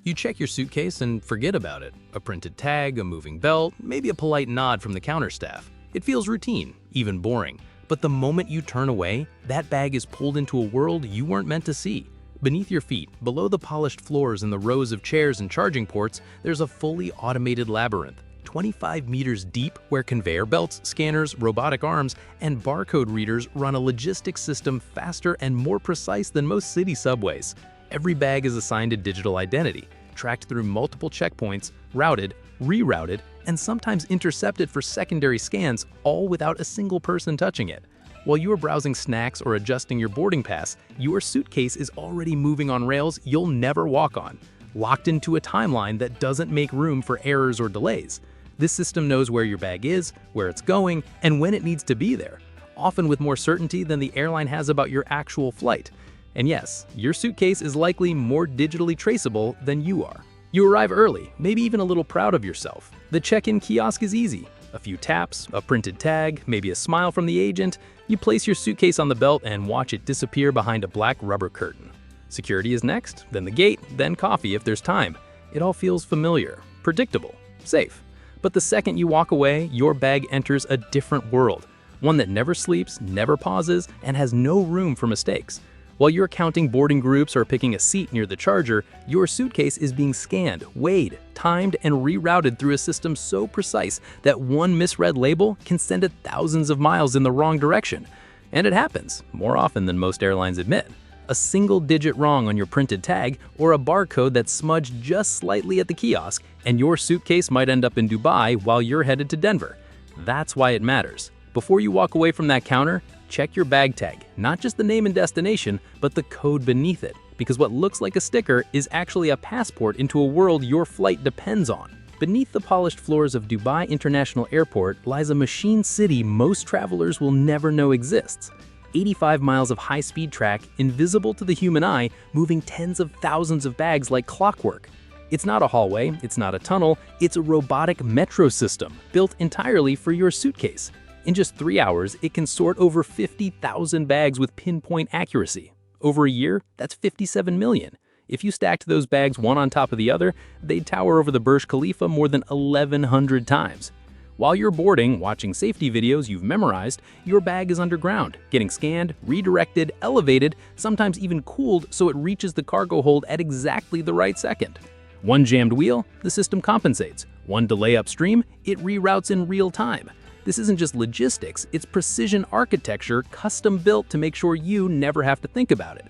You check your suitcase and forget about it. A printed tag, a moving belt, maybe a polite nod from the counter staff. It feels routine, even boring. But the moment you turn away, that bag is pulled into a world you weren't meant to see. Beneath your feet, below the polished floors and the rows of chairs and charging ports, there's a fully automated labyrinth, 25 meters deep, where conveyor belts, scanners, robotic arms, and barcode readers run a logistics system faster and more precise than most city subways. Every bag is assigned a digital identity, tracked through multiple checkpoints, routed, rerouted, and sometimes intercepted for secondary scans, all without a single person touching it. While you are browsing snacks or adjusting your boarding pass, your suitcase is already moving on rails you'll never walk on, locked into a timeline that doesn't make room for errors or delays. This system knows where your bag is, where it's going, and when it needs to be there, often with more certainty than the airline has about your actual flight. And yes, your suitcase is likely more digitally traceable than you are. You arrive early, maybe even a little proud of yourself. The check-in kiosk is easy. A few taps, a printed tag, maybe a smile from the agent. You place your suitcase on the belt and watch it disappear behind a black rubber curtain. Security is next, then the gate, then coffee if there's time. It all feels familiar, predictable, safe. But the second you walk away, your bag enters a different world. One that never sleeps, never pauses, and has no room for mistakes. While you're counting boarding groups or picking a seat near the charger, your suitcase is being scanned, weighed, timed, and rerouted through a system so precise that one misread label can send it thousands of miles in the wrong direction. And it happens, more often than most airlines admit. A single digit wrong on your printed tag or a barcode that's smudged just slightly at the kiosk, and your suitcase might end up in Dubai while you're headed to Denver. That's why it matters. Before you walk away from that counter, check your bag tag, not just the name and destination, but the code beneath it, because what looks like a sticker is actually a passport into a world your flight depends on. Beneath the polished floors of Dubai International Airport lies a machine city most travelers will never know exists. 85 miles of high-speed track, invisible to the human eye, moving tens of thousands of bags like clockwork. It's not a hallway, it's not a tunnel, it's a robotic metro system built entirely for your suitcase. In just 3 hours, it can sort over 50,000 bags with pinpoint accuracy. Over a year, that's 57 million. If you stacked those bags one on top of the other, they'd tower over the Burj Khalifa more than 1,100 times. While you're boarding, watching safety videos you've memorized, your bag is underground, getting scanned, redirected, elevated, sometimes even cooled so it reaches the cargo hold at exactly the right second. One jammed wheel, the system compensates. One delay upstream, it reroutes in real time. This isn't just logistics, it's precision architecture custom built to make sure you never have to think about it.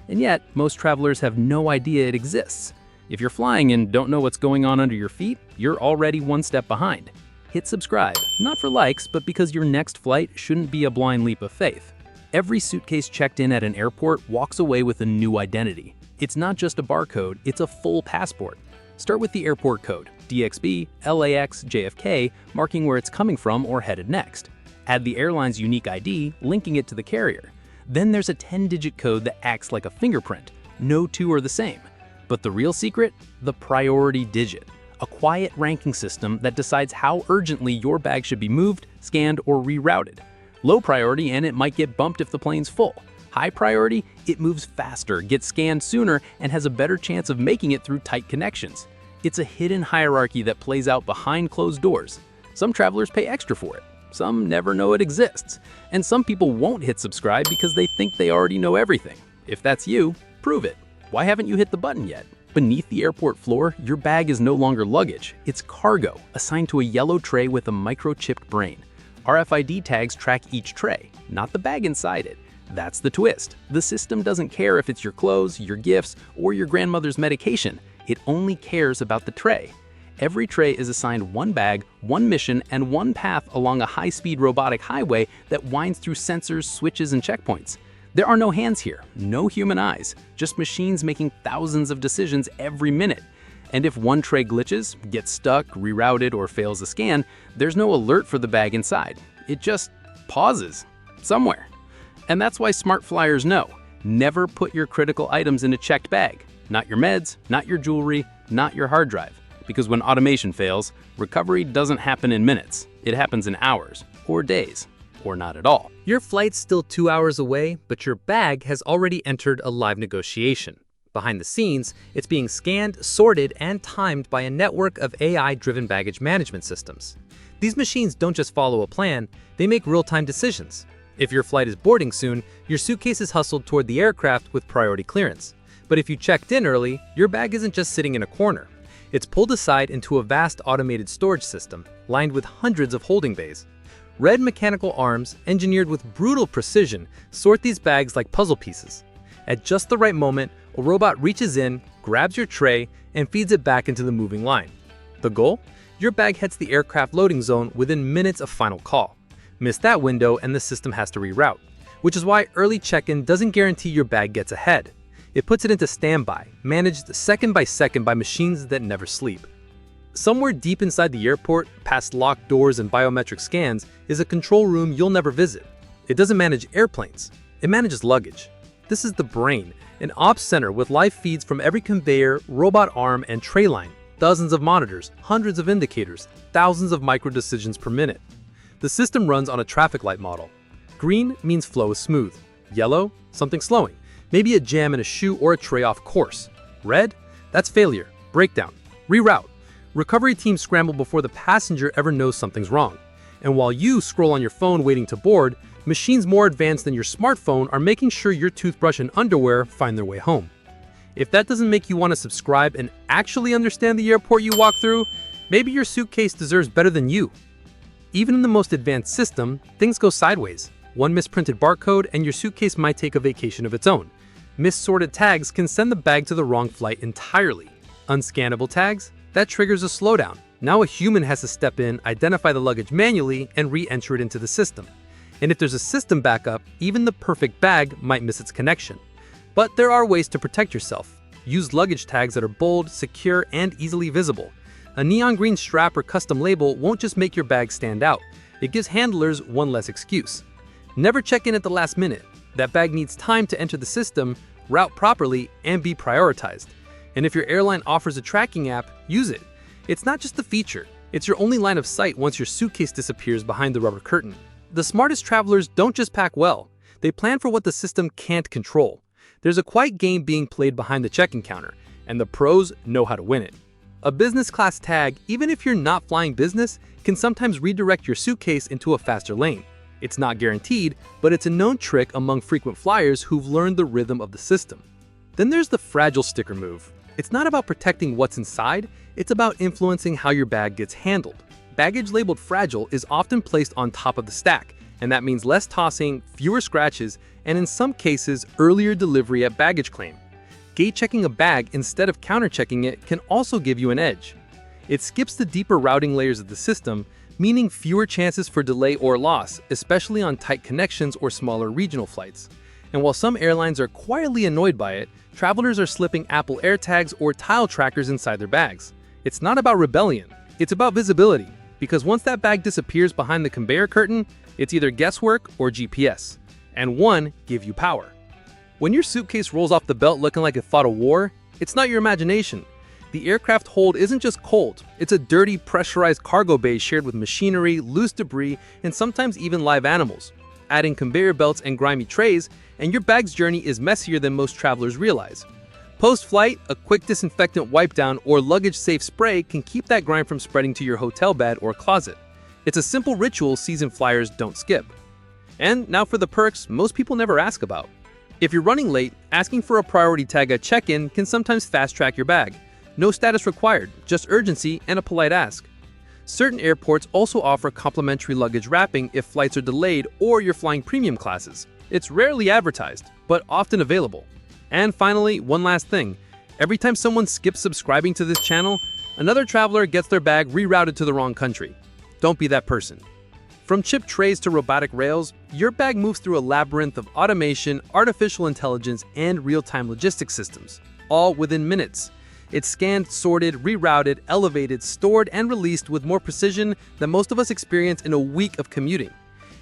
And yet, most travelers have no idea it exists. If you're flying and don't know what's going on under your feet, you're already one step behind. Hit subscribe, not for likes, but because your next flight shouldn't be a blind leap of faith. Every suitcase checked in at an airport walks away with a new identity. It's not just a barcode, it's a full passport. Start with the airport code, DXB, LAX, JFK, marking where it's coming from or headed next. Add the airline's unique ID, linking it to the carrier. Then there's a 10-digit code that acts like a fingerprint. No two are the same. But the real secret? The priority digit. A quiet ranking system that decides how urgently your bag should be moved, scanned, or rerouted. Low priority, and it might get bumped if the plane's full. High priority, it moves faster, gets scanned sooner, and has a better chance of making it through tight connections. It's a hidden hierarchy that plays out behind closed doors. Some travelers pay extra for it. Some never know it exists. And some people won't hit subscribe because they think they already know everything. If that's you, prove it. Why haven't you hit the button yet? Beneath the airport floor, your bag is no longer luggage. It's cargo, assigned to a yellow tray with a microchipped brain. RFID tags track each tray, not the bag inside it. That's the twist. The system doesn't care if it's your clothes, your gifts, or your grandmother's medication. It only cares about the tray. Every tray is assigned one bag, one mission, and one path along a high-speed robotic highway that winds through sensors, switches, and checkpoints. There are no hands here, no human eyes, just machines making thousands of decisions every minute. And if one tray glitches, gets stuck, rerouted, or fails a scan, there's no alert for the bag inside. It just pauses somewhere. And that's why smart flyers know. Never put your critical items in a checked bag. Not your meds, not your jewelry, not your hard drive. Because when automation fails, recovery doesn't happen in minutes. It happens in hours, or days, or not at all. Your flight's still 2 hours away, but your bag has already entered a live negotiation. Behind the scenes, it's being scanned, sorted, and timed by a network of AI-driven baggage management systems. These machines don't just follow a plan, they make real-time decisions. If your flight is boarding soon, your suitcase is hustled toward the aircraft with priority clearance. But if you checked in early, your bag isn't just sitting in a corner. It's pulled aside into a vast automated storage system, lined with hundreds of holding bays. Red mechanical arms, engineered with brutal precision, sort these bags like puzzle pieces. At just the right moment, a robot reaches in, grabs your tray, and feeds it back into the moving line. The goal? Your bag hits the aircraft loading zone within minutes of final call. Miss that window and the system has to reroute, which is why early check-in doesn't guarantee your bag gets ahead. It puts it into standby, managed second by second by machines that never sleep. Somewhere deep inside the airport, past locked doors and biometric scans, is a control room you'll never visit. It doesn't manage airplanes, it manages luggage. This is the brain, an ops center with live feeds from every conveyor, robot arm, and tray line. Dozens of monitors, hundreds of indicators, thousands of micro decisions per minute. The system runs on a traffic light model. Green means flow is smooth. Yellow, something slowing. Maybe a jam in a shoe or a tray off course. Red, that's failure, breakdown, reroute. Recovery teams scramble before the passenger ever knows something's wrong. And while you scroll on your phone waiting to board, machines more advanced than your smartphone are making sure your toothbrush and underwear find their way home. If that doesn't make you want to subscribe and actually understand the airport you walk through, maybe your suitcase deserves better than you. Even in the most advanced system, things go sideways. One misprinted barcode and your suitcase might take a vacation of its own. Missorted tags can send the bag to the wrong flight entirely. Unscannable tags? That triggers a slowdown. Now a human has to step in, identify the luggage manually, and re-enter it into the system. And if there's a system backup, even the perfect bag might miss its connection. But there are ways to protect yourself. Use luggage tags that are bold, secure, and easily visible. A neon green strap or custom label won't just make your bag stand out. It gives handlers one less excuse. Never check in at the last minute. That bag needs time to enter the system, route properly, and be prioritized. And if your airline offers a tracking app, use it. It's not just the feature, it's your only line of sight once your suitcase disappears behind the rubber curtain. The smartest travelers don't just pack well, they plan for what the system can't control. There's a quiet game being played behind the check-in counter, and the pros know how to win it. A business class tag, even if you're not flying business, can sometimes redirect your suitcase into a faster lane. It's not guaranteed, but it's a known trick among frequent flyers who've learned the rhythm of the system. Then there's the fragile sticker move. It's not about protecting what's inside, it's about influencing how your bag gets handled. Baggage labeled fragile is often placed on top of the stack, and that means less tossing, fewer scratches, and in some cases, earlier delivery at baggage claim. Gate checking a bag instead of counter-checking it can also give you an edge. It skips the deeper routing layers of the system, meaning fewer chances for delay or loss, especially on tight connections or smaller regional flights. And while some airlines are quietly annoyed by it, travelers are slipping Apple AirTags or tile trackers inside their bags. It's not about rebellion, it's about visibility, because once that bag disappears behind the conveyor curtain, it's either guesswork or GPS, and one give you power. When your suitcase rolls off the belt looking like it fought a war, it's not your imagination. The aircraft hold isn't just cold, it's a dirty, pressurized cargo bay shared with machinery, loose debris, and sometimes even live animals. Add in conveyor belts and grimy trays, and your bag's journey is messier than most travelers realize. Post-flight, a quick disinfectant wipe down or luggage-safe spray can keep that grime from spreading to your hotel bed or closet. It's a simple ritual seasoned flyers don't skip. And now for the perks most people never ask about. If you're running late, asking for a priority tag at check-in can sometimes fast-track your bag. No status required, just urgency and a polite ask. Certain airports also offer complimentary luggage wrapping if flights are delayed or you're flying premium classes. It's rarely advertised, but often available. And finally, one last thing. Every time someone skips subscribing to this channel, another traveler gets their bag rerouted to the wrong country. Don't be that person. From chip trays to robotic rails, your bag moves through a labyrinth of automation, artificial intelligence, and real-time logistics systems, all within minutes. It's scanned, sorted, rerouted, elevated, stored, and released with more precision than most of us experience in a week of commuting.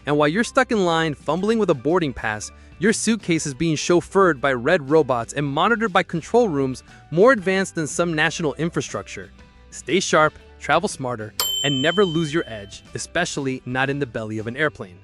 And while you're stuck in line, fumbling with a boarding pass, your suitcase is being chauffeured by red robots and monitored by control rooms more advanced than some national infrastructure. Stay sharp, travel smarter, and never lose your edge, especially not in the belly of an airplane.